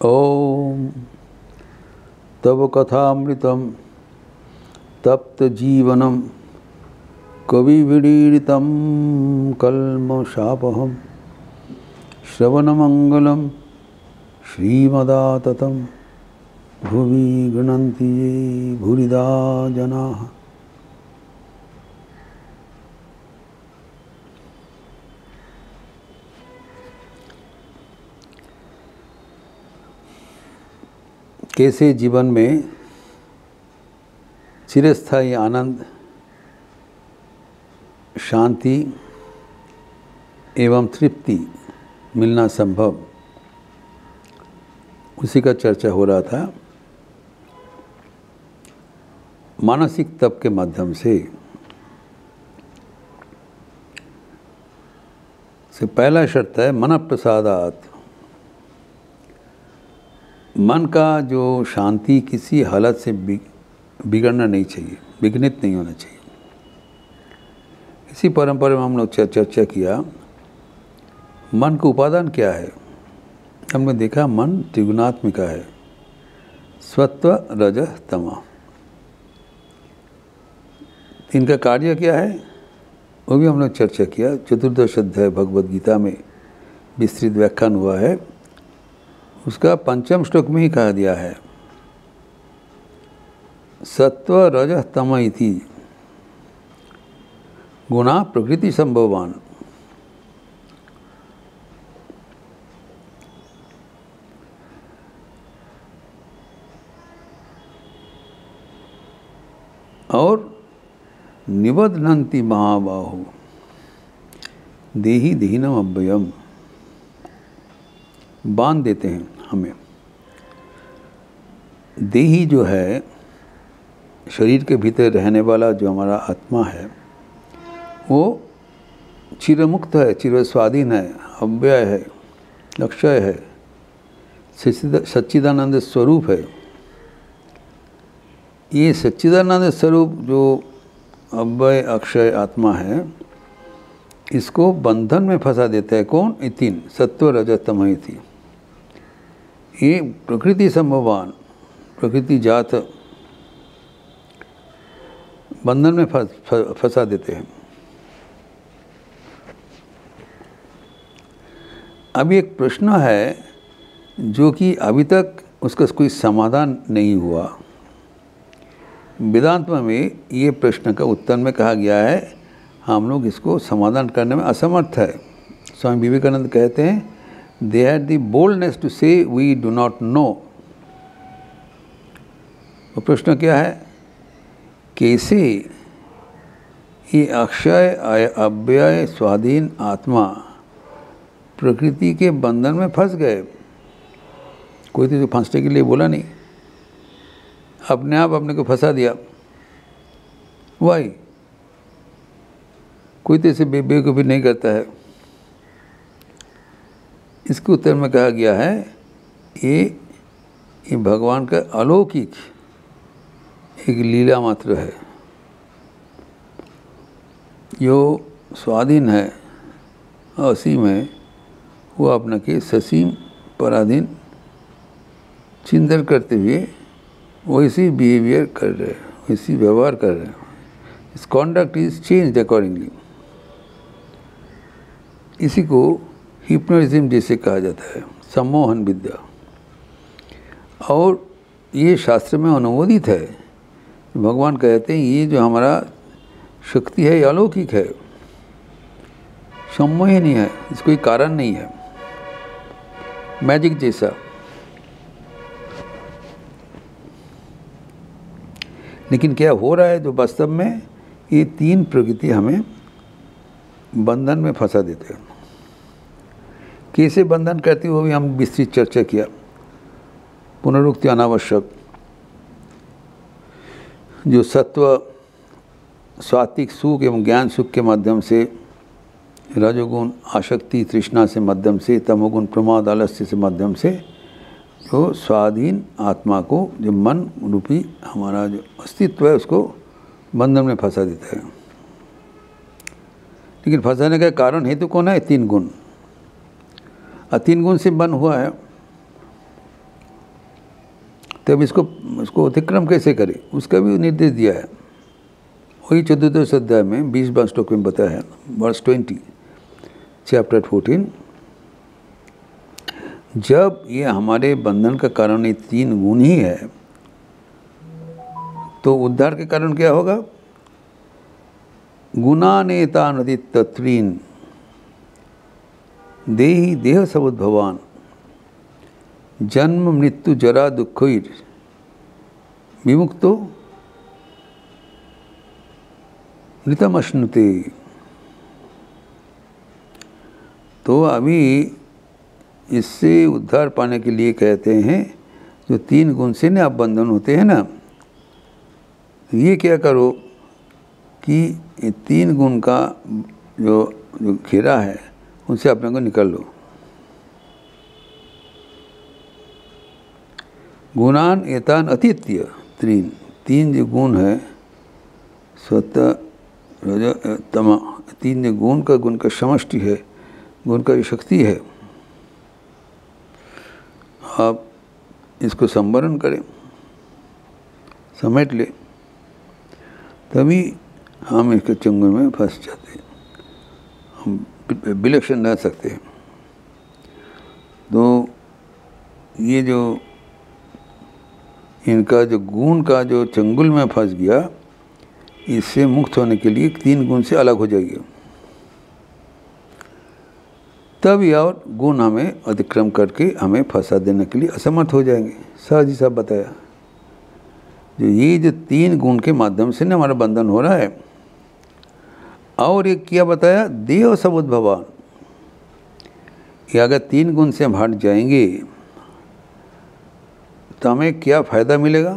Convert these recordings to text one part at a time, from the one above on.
ओम तव कथामृतम तप्त जीवनम कविविडीडितं कल्मषापहं श्रवणमंगलम श्रीमदाततं भुवि गृह्णन्ति ये भूरिदा जनाः। कैसे जीवन में चिरस्थायी आनंद, शांति एवं तृप्ति मिलना संभव, उसी का चर्चा हो रहा था। मानसिक तप के माध्यम से पहला शर्त है मन प्रसादात। मन का जो शांति किसी हालत से बिगड़ना नहीं चाहिए, विघ्नित नहीं होना चाहिए। इसी परंपरा में हम लोग चर्चा किया मन का उपादान क्या है। हमने देखा मन त्रिगुणात्मिका है, सत्व रजः तमः। इनका कार्य क्या है वो भी हम लोग चर्चा किया। चतुर्दश अध्याय भगवद गीता में विस्तृत व्याख्यान हुआ है। उसका पंचम श्लोक में ही कहा दिया है सत्व रजः तम इति गुणा प्रकृति संभवान। और निबध्नन्ति महाबाहो देहि देहिनम अव्ययम, बांध देते हैं हमें। देही जो है शरीर के भीतर रहने वाला जो हमारा आत्मा है वो चिरमुक्त है, चिरस्वाधीन है, अव्यय है, अक्षय है, सच्चिदानंद स्वरूप है। ये सच्चिदानंद स्वरूप जो अव्यय अक्षय आत्मा है इसको बंधन में फंसा देता है। कौन? इतिन सत्व रजः तमः इति। ये प्रकृति संभवान, प्रकृति जात बंधन में फंसा देते हैं। अभी एक प्रश्न है जो कि अभी तक उसका कोई समाधान नहीं हुआ। वेदांत में ये प्रश्न का उत्तर में कहा गया है हम लोग इसको समाधान करने में असमर्थ है। स्वामी विवेकानंद कहते हैं they had the boldness to say we do not know. तो प्रश्न क्या है, कैसे ये अक्षय अव्यय स्वाधीन आत्मा प्रकृति के बंधन में फंस गए। कोई तो फंसने के लिए बोला नहीं, अपने आप अपने को फंसा दिया। वाई कोई तो इसे बेवकूफ़ी नहीं करता है। इसके उत्तर में कहा गया है ये भगवान का अलौकिक एक लीला मात्र है जो स्वाधीन है, असीम है। वो अपना के ससीम पराधीन चिंतन करते हुए वैसी बिहेवियर कर रहे हैं, वैसी व्यवहार कर रहे हैं। इस कॉन्डक्ट इज चेंज्ड अकॉर्डिंगली। इसी को हिप्नोटिज्म जैसे कहा जाता है, सम्मोहन विद्या। और ये शास्त्र में अनुमोदित है। भगवान कहते हैं ये जो हमारा शक्ति है ये अलौकिक है, सम्मोह नहीं है, इसको कोई कारण नहीं है, मैजिक जैसा। लेकिन क्या हो रहा है जो वास्तव में ये तीन प्रकृति हमें बंधन में फंसा देते हैं। कैसे बंधन करती वो भी हम विस्तृत चर्चा किया, पुनरुक्ति अनावश्यक। जो सत्व सात्विक सुख एवं ज्ञान सुख के माध्यम से, रजोगुण आसक्ति तृष्णा से माध्यम से, तमोगुण प्रमाद आलस्य से माध्यम से जो स्वाधीन आत्मा को, जो मन रूपी हमारा जो अस्तित्व है उसको बंधन में फंसा देता है। लेकिन फंसाने का कारण हेतु कौन है? तीन गुण। तीन गुण से बन हुआ है। तब इसको अतिक्रम कैसे करें उसका भी निर्देश दिया है। वही 14 अध्याय में 20वां श्लोक में बताया है, वर्स 20 चैप्टर 14। जब ये हमारे बंधन का कारण ये 3 गुण ही है तो उद्धार के कारण क्या होगा? गुणानेता नदी तत्रीन देहि देह समुद्भवान जन्म मृत्यु जरा दुखोर विमुक्तो मृतमश्नुते। तो अभी इससे उद्धार पाने के लिए कहते हैं जो 3 गुण से ना आप बंधन होते हैं ना, ये क्या करो कि ये 3 गुण का जो घेरा है उनसे अपने को निकाल लो। गुणान एतान अतीत्य 3 जो गुण है स्वतः तमा 3 जो गुण का समष्टि है, गुण का जो शक्ति है, आप इसको संवरण करें, समेट ले, तभी हम इसके चंगुल में फंस जाते हैं, हम विलक्षण रह सकते हैं। तो ये जो इनका जो गुण का जो चंगुल में फंस गया, इससे मुक्त होने के लिए 3 गुण से अलग हो जाएगी, तब यह और गुण हमें अतिक्रम करके हमें फंसा देने के लिए असमर्थ हो जाएंगे। सहज ही सब बताया, जो ये जो 3 गुण के माध्यम से ना हमारा बंधन हो रहा है। और एक क्या बताया? देह समुद्भवान। ये अगर 3 गुण से हम हट जाएंगे तो हमें क्या फ़ायदा मिलेगा?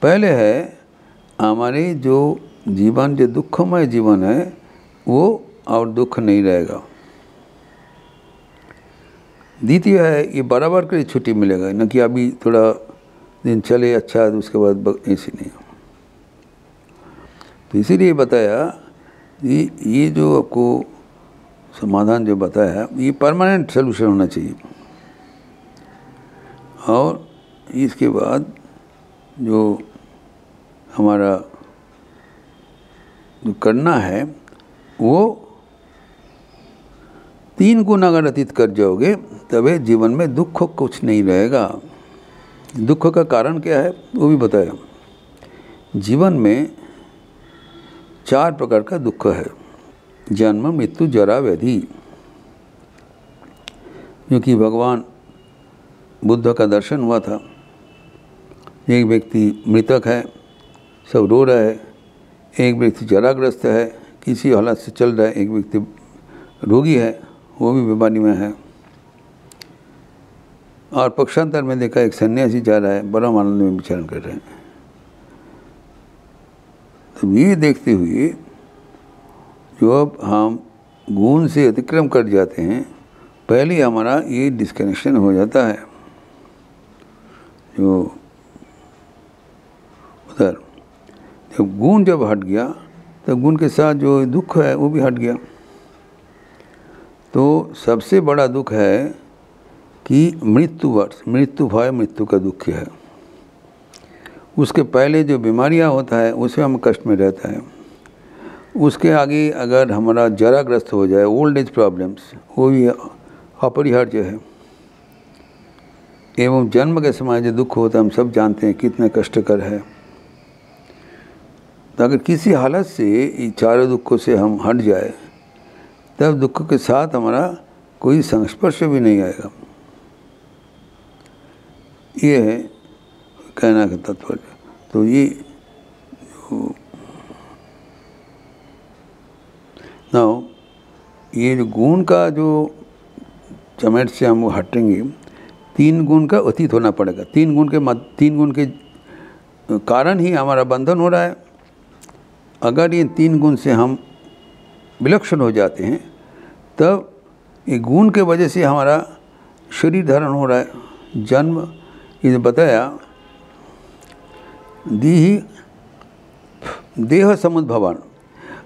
पहले है हमारे जो जीवन, जो दुखमय जीवन है, वो और दुख नहीं रहेगा। द्वितीय है ये बराबर के छुट्टी मिलेगा, न कि अभी थोड़ा दिन चले अच्छा तो उसके बाद ऐसे नहीं। तो इसीलिए बताया ये जो आपको समाधान जो बताया ये परमानेंट सोल्यूशन होना चाहिए। और इसके बाद जो हमारा जो करना है वो 3 गुण अगर अतीत कर जाओगे तभी जीवन में दुख कुछ नहीं रहेगा। दुख का कारण क्या है वो भी बताया। जीवन में 4 प्रकार का दुख है, जन्म मृत्यु जरा व्याधि, क्योंकि भगवान बुद्ध का दर्शन हुआ था। एक व्यक्ति मृतक है, सब रो रहा है, एक व्यक्ति जराग्रस्त है, किसी हालत से चल रहा है, एक व्यक्ति रोगी है, वो भी बीमारी में है। और पक्षांतर में देखा एक सन्यासी जा रहा है, परम आनंद में विचरण कर रहे हैं। तो ये देखते हुए जो अब हम गुण से अतिक्रम कर जाते हैं, पहले हमारा ये डिस्कनेक्शन हो जाता है। जो उधर जब गुण जब हट गया तब गुण के साथ जो दुख है वो भी हट गया। तो सबसे बड़ा दुख है कि मृत्यु भय, मृत्यु का दुख है। उसके पहले जो बीमारियां होता है उसमें हम कष्ट में रहता है। उसके आगे अगर हमारा जराग्रस्त हो जाए, ओल्ड एज प्रॉब्लम्स, वो भी अपरिहार्य है। एवं जन्म के समय जो दुख होता है हम सब जानते हैं कितने कष्टकर है। तो अगर किसी हालत से इन 4 दुखों से हम हट जाए तब दुख के साथ हमारा कोई संस्पर्श भी नहीं आएगा। ये है कहना का तात्पर्य। तो ये जो गुण का जो चमेट से हम हटेंगे, 3 गुण का अतीत होना पड़ेगा। 3 गुण के कारण ही हमारा बंधन हो रहा है। अगर ये 3 गुण से हम विलक्षण हो जाते हैं तब ये गुण के वजह से हमारा शरीर धारण हो रहा है। जन्म ये बताया देह समुद्भवान,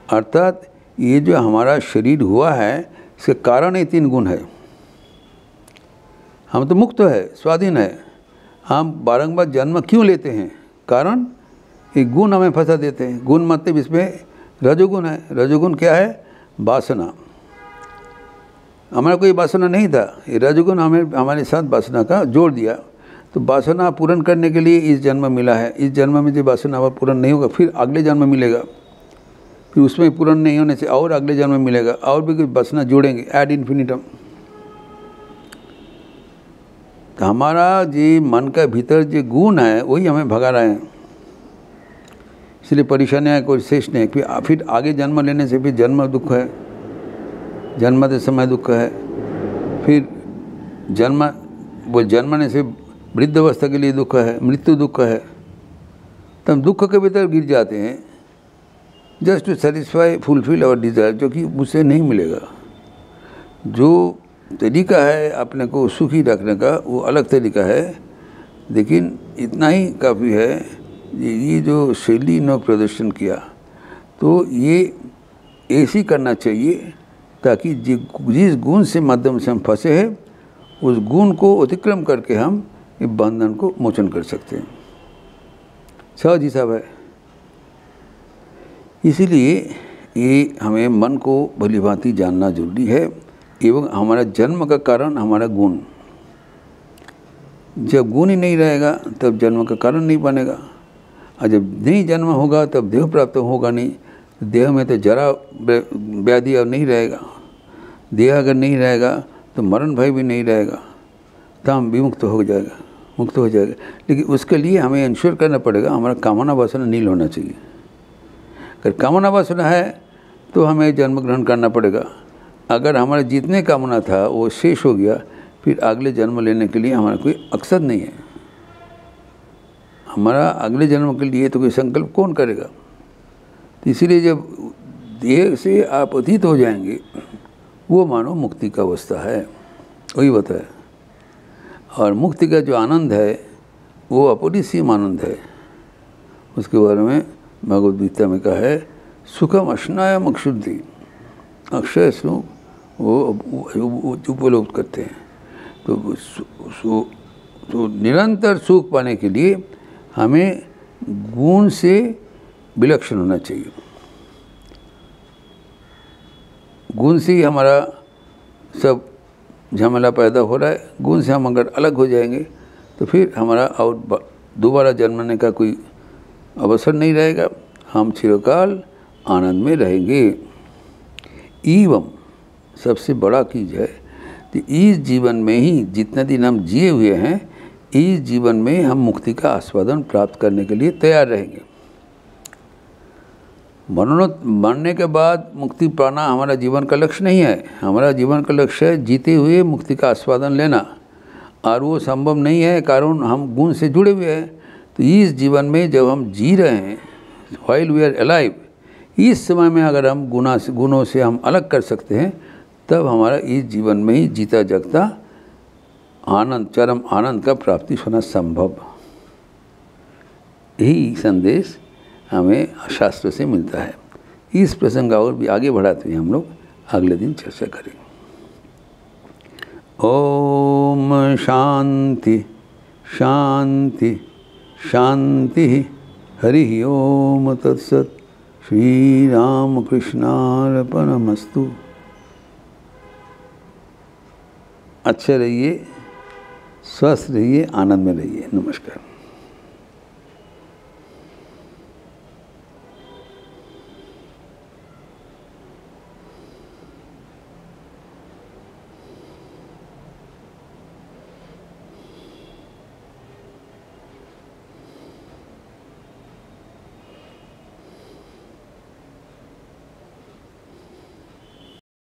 अर्थात ये जो हमारा शरीर हुआ है इसके कारण ये 3 गुण है। हम तो मुक्त है, स्वाधीन है। हम बारंबार जन्म क्यों लेते हैं? कारण एक गुण हमें फंसा देते हैं। गुण मतलब इसमें रजोगुण है। रजोगुण क्या है? वासना। हमारा कोई वासना नहीं था, ये रजोगुण हमें हमारे साथ वासना का जोड़ दिया। तो वासना पूर्ण करने के लिए इस जन्म मिला है। इस जन्म में जो वासना पूर्ण नहीं होगा फिर अगले जन्म मिलेगा, फिर उसमें पूर्ण नहीं होने से और अगले जन्म में मिलेगा, और भी कुछ वासना जोड़ेंगे एड इन्फिनिटम। तो हमारा जो मन का भीतर जो गुण है वही हमें भगा रहे हैं, इसलिए परेशानियाँ कोई शेष नहीं। फिर आगे जन्म लेने से फिर जन्म दुख है, जन्मते समय दुख है, फिर जन्मने से वृद्धावस्था के लिए दुख है, मृत्यु दुख है। तो हम दुख के भीतर गिर जाते हैं just to satisfy fulfil our desire, जो कि मुझसे नहीं मिलेगा। जो तरीका है अपने को सुखी रखने का वो अलग तरीका है, लेकिन इतना ही काफ़ी है। ये जो शैली ने प्रदर्शन किया तो ये ऐसे करना चाहिए ताकि जिस गुण से माध्यम से हम फंसे हैं उस गुण को अतिक्रम करके हम इस बंधन को मोचन कर सकते हैं। सहज ही सब है। इसीलिए ये हमें मन को भली भांति जानना जरूरी है। एवं हमारा जन्म का कारण हमारा गुण, जब गुण ही नहीं रहेगा तब जन्म का कारण नहीं बनेगा, और जब नहीं जन्म होगा तब देह प्राप्त होगा नहीं। देह में तो जरा व्याधि अब नहीं रहेगा। देह अगर नहीं रहेगा तो मरण भय भी नहीं रहेगा, तो हम विमुक्त हो जाएगा, मुक्त हो जाएगा। लेकिन उसके लिए हमें इंश्योर करना पड़ेगा हमारा कामना वासना नील होना चाहिए। अगर कामना वासना है तो हमें जन्म ग्रहण करना पड़ेगा। अगर हमारा जितने कामना था वो शेष हो गया, फिर अगले जन्म लेने के लिए हमारा कोई मकसद नहीं है। हमारा अगले जन्म के लिए तो कोई संकल्प कौन करेगा? तो इसीलिए जब देह से आप अतीत हो जाएंगे वो मानो मुक्ति का अवस्था है, वही बताया। और मुक्ति का जो आनंद है वो अपरिसीम आनंद है। उसके बारे में भगवद गीता में कहा है, सुखम अश्नायम अक्षुद्धि, अक्षय सुख वो उपलब्ध करते हैं। तो निरंतर सुख पाने के लिए हमें गुण से विलक्षण होना चाहिए। गुण से ही हमारा सब झमेला पैदा हो रहा है। गुण से हम अगर अलग हो जाएंगे तो फिर हमारा और दोबारा जन्मने का कोई अवसर नहीं रहेगा। हम चिरकाल आनंद में रहेंगे। एवं सबसे बड़ा चीज़ है कि इस जीवन में ही जितने दिन हम जिए हुए हैं, इस जीवन में हम मुक्ति का आस्वादन प्राप्त करने के लिए तैयार रहेंगे। मरने के बाद मुक्ति पाना हमारा जीवन का लक्ष्य नहीं है। हमारा जीवन का लक्ष्य है जीते हुए मुक्ति का आस्वादन लेना, और वो संभव नहीं है कारण हम गुण से जुड़े हुए हैं। तो इस जीवन में जब हम जी रहे हैं, व्हाइल वी आर अलाइव, इस समय में अगर हम गुणों से हम अलग कर सकते हैं, तब हमारा इस जीवन में ही जीता जगता आनंद, चरम आनंद का प्राप्ति होना संभव। यही संदेश हमें शास्त्र से मिलता है। इस प्रसंग और भी आगे बढ़ाते हुए हम लोग अगले दिन चर्चा करेंगे। ओम शांति शांति शांति। हरि ओम तत्सत। श्री राम कृष्णार्पणमस्तु। अच्छे रहिए, स्वस्थ रहिए, आनंद में रहिए। नमस्कार।